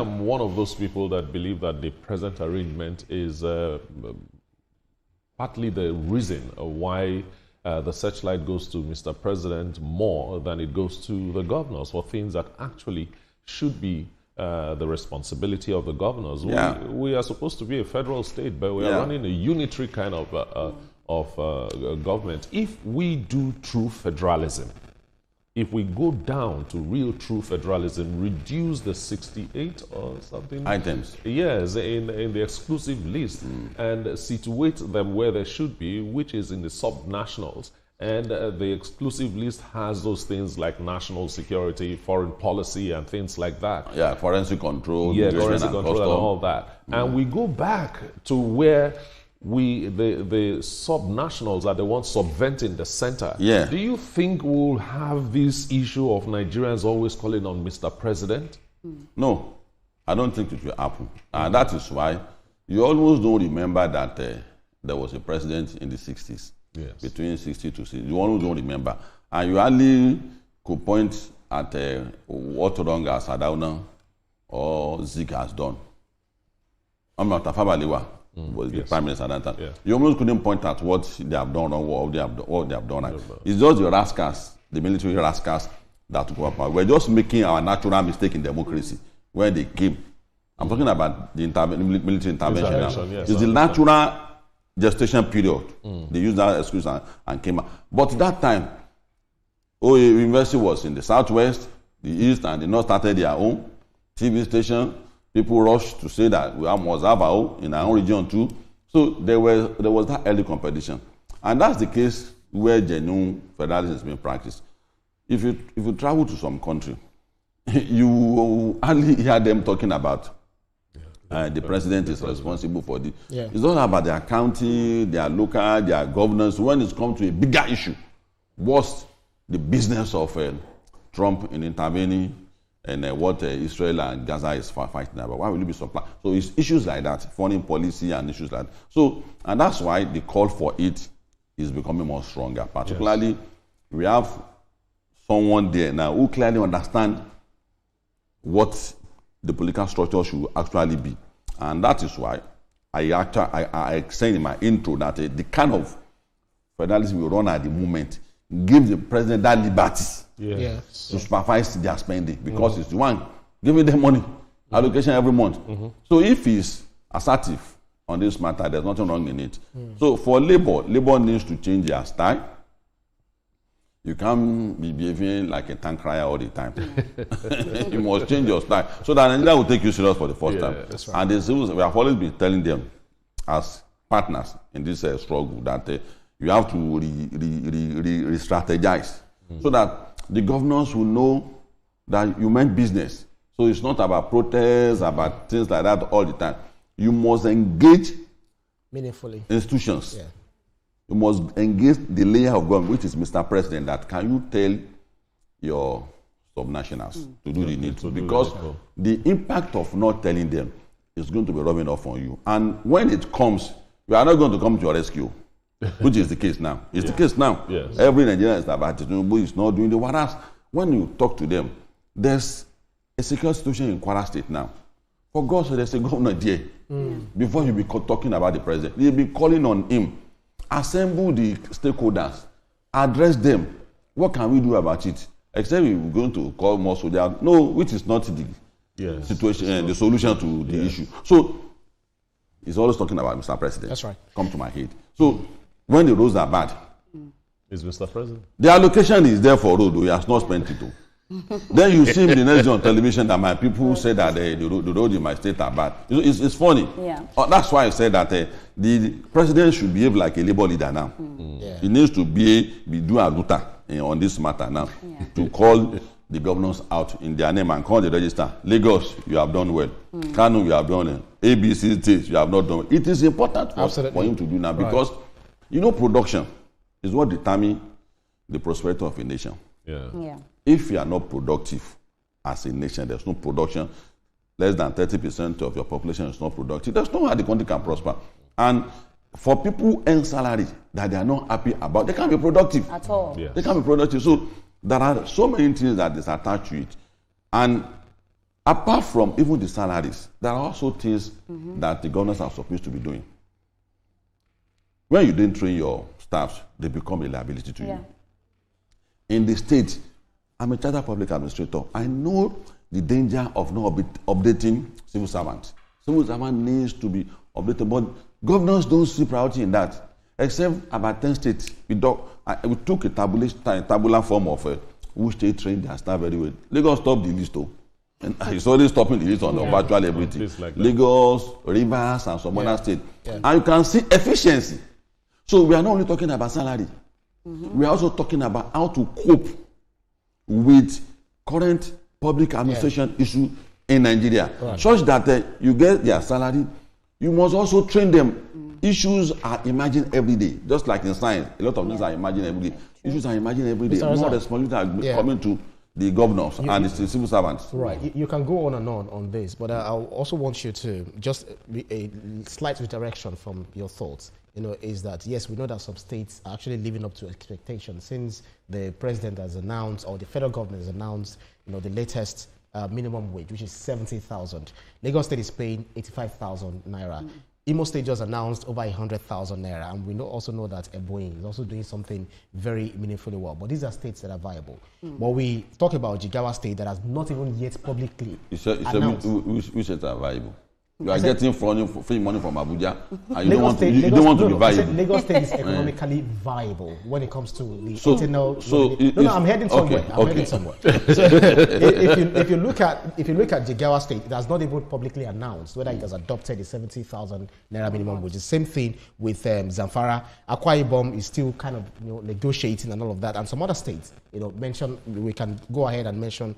am one of those people that believe that the present arrangement is partly the reason why the searchlight goes to Mr. President more than it goes to the governors for things that actually should be the responsibility of the governors. Yeah. We are supposed to be a federal state, but we are running a unitary kind of government. If we do true federalism, if we go down to real true federalism, reduce the 68 or something items, yes, in the exclusive list, and situate them where they should be, which is in the subnationals. And the exclusive list has those things like national security, foreign policy, and things like that. Yeah, forensic control, forensic control, and all that. And we go back to where the subnationals are the ones subventing the center. Yeah. Do you think we'll have this issue of Nigerians always calling on Mr. President? No, I don't think it will happen. And that is why you almost don't remember that there was a president in the 60s. Yes. Between 60 to 60. You almost don't remember. And you only could point at what Ronga Sadauna or Zik has done. Tafawa Balewa was the prime minister at that time. Yeah. You almost couldn't point at what they have done or what they have done. It's just the rascals, the military rascals that took up. We're just making our natural mistake in democracy when they came. I'm talking about the military intervention now. Yes, it's the natural gestation period. They used that excuse and came out. But that time, university was in the southwest, the east, and the north started their own TV station. People rushed to say that we must have our own in our own region too. So there was that early competition. And that's the case where genuine federalism is being practiced. If you travel to some country, you only hear them talking about the president is responsible for the. Yeah. It's not about their county, their local, their governors. When it comes to a bigger issue, what's the business of Trump in intervening and what Israel and Gaza is fighting about? Why will it be supply? So it's issues like that, foreign policy and issues like that. So, and that's why the call for it is becoming more stronger. Particularly, we have someone there now who clearly understands what the political structure should actually be. And that is why I said in my intro that the kind of federalism we run at the moment gives the president that liberty to supervise their spending, because it's the one giving them money, allocation every month. So if he's assertive on this matter, there's nothing wrong in it. So for Labour needs to change their style. You can't be behaving like a tank crier all the time. You must change your style so that Nigeria will take you serious for the first time. That's right. And we have always been telling them as partners in this struggle that you have to re-strategize so that the governors will know that you meant business. So it's not about protests, about things like that all the time. You must engage meaningfully institutions. Yeah. You must engage the layer of government, which is Mr. President, that can you tell your subnationals to do the needful? Because the impact of not telling them is going to be rubbing off on you. And when it comes, you are not going to come to your rescue, which is the case now. It's the case now. Yes. Every Nigerian is about Tinubu is not doing the whereas when you talk to them, there's a secure situation in Kwara State now. For God's sake, there's a governor there. Before you be talking about the president, they'll be calling on him. Assemble the stakeholders, address them. What can we do about it? Except we're going to call more soldiers. No, which is not the situation, the solution to the issue. So, he's always talking about Mr. President. That's right. Come to my head. So, when the roads are bad, is Mr. President? The allocation is there for road, he has not spent it. Then you see him the next day on television that my people say that the road in my state are bad. It's funny. Yeah. That's why I said that the president should behave like a labor leader now. He needs to be do a guta on this matter now to call the governors out in their name and call the register. Lagos, you have done well. Kano, you have done well. ABC states, you have not done well. It is important for him to do now because production is what determines the prosperity of a nation. If you are not productive as a nation, there's no production, less than 30% of your population is not productive, there's no how the country can prosper. And for people who earn salary that they are not happy about, they can't be productive. At all. They can't be productive. So there are so many things that is attached to it. And apart from even the salaries, there are also things that the governors are supposed to be doing. When you didn't train your staff, they become a liability to you. In the state, I'm a chartered public administrator. I know the danger of not updating civil servants. Civil servant needs to be updated, but governors don't see priority in that. Except about 10 states, we took a tabular form of which state trained their staff very well. Lagos stopped the list, though. And it's already stopping the list on the virtual everything. Like Lagos, Rivers, and some other states. And you can see efficiency. So we are not only talking about salary. We are also talking about how to cope with current public administration issue in Nigeria, such that you get their salary. You must also train them. Issues are emerging every day, just like in science. A lot of things are emerging every day. Issues are emerging every day. More responsibility are coming to the governors and the civil servants. Right. You can go on this, but I also want you to just a slight redirection from your thoughts. Is that yes, we know that some states are actually living up to expectations since the president has announced, or the federal government has announced, the latest minimum wage, which is 70,000. Lagos State is paying 85,000 naira. Imo State just announced over 100,000 naira, and we also know that Ebonyi is also doing something very meaningfully well. But these are states that are viable. But we talk about Jigawa State that has not even yet publicly announced. Which states are viable? You are getting free money from Abuja, and you don't want to be viable. Lagos State is economically viable when it comes to the internal. I'm heading somewhere. I'm heading somewhere. So if you look at Jigawa State, it has not even publicly announced whether it has adopted the 70,000 naira minimum wage. The same thing with Zamfara. Akwa Ibom is still kind of negotiating and all of that, and some other states. We can go ahead and mention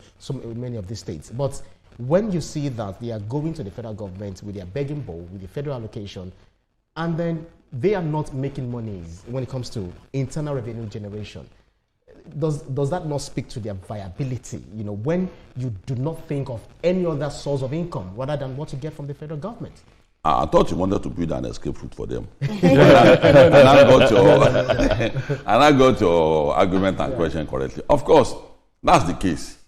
many of these states, but when you see that they are going to the federal government with their begging bowl, with the federal allocation, and then they are not making monies when it comes to internal revenue generation, does that not speak to their viability? When you do not think of any other source of income rather than what you get from the federal government. I thought you wanted to build an escape route for them. and I got your argument and question correctly. Of course, that's the case.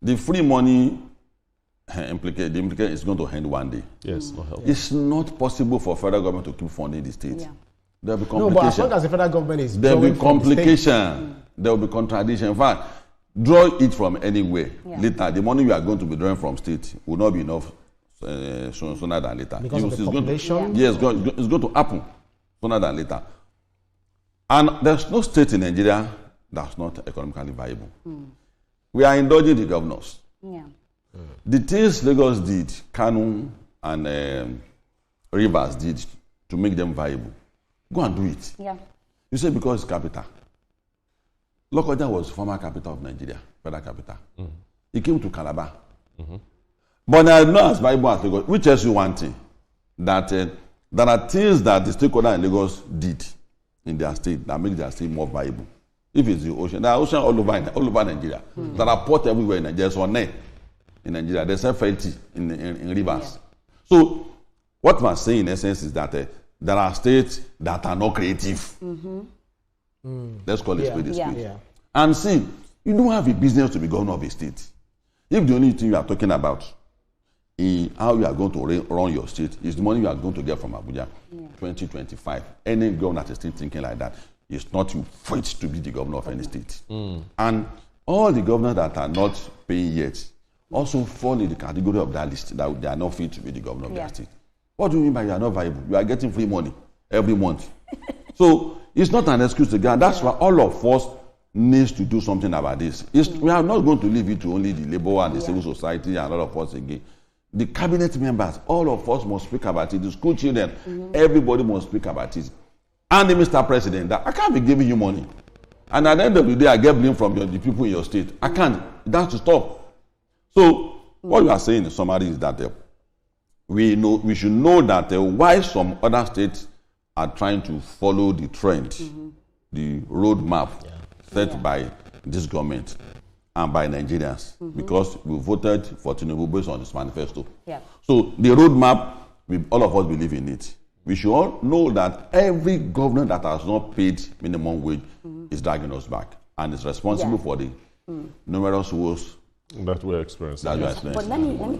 The free money the implication is going to end one day. Yes, no help. It's not possible for federal government to keep funding the state. There will be complication. No, but as long as the federal government is there will be complication. There will be contradiction. In fact, draw it from anywhere. Later, the money you are going to be drawing from state will not be enough sooner than later. Because of the population? Yes, it's going to happen sooner than later. And there's no state in Nigeria that's not economically viable. We are indulging the governors. The things Lagos did, Kano and Rivers did to make them viable, go and do it. You say because it's capital. Lokoja was former capital of Nigeria, federal capital. He came to Calabar. But they are not as viable as Lagos, which tells you one thing, that there are things that the stakeholder in Lagos did in their state that make their state more viable. If it's the ocean, there are oceans all over Nigeria. There are ports everywhere in Nigeria. So in Nigeria, there's FLT in rivers. So what I'm saying in essence is that there are states that are not creative. Let's call it spade a spade. And see, you don't have a business to be governor of a state. If the only thing you are talking about in how you are going to run your state is the money you are going to get from Abuja 2025, any governor that is still thinking like that, it's not you fit to be the governor of any state. And all the governors that are not paying yet also fall in the category of that list, that they are not fit to be the governor of their state. What do you mean by you are not viable? You are getting free money every month. So it's not an excuse to get. That's why all of us needs to do something about this. We are not going to leave it to only the labor and the civil society and all of us again. The cabinet members, all of us must speak about it. The school children, everybody must speak about it. And the Mr. President, that I can't be giving you money. And at the end of the day, I get blame from the people in your state. I can't. It has to stop. So what you are saying in summary is that we should know that why some other states are trying to follow the trend, the roadmap set by this government and by Nigerians, because we voted for Tinubu based on this manifesto. So the roadmap, all of us believe in it. We should all know that every government that has not paid minimum wage is dragging us back and is responsible for the numerous woes that we're experiencing. That we're experiencing. But let me come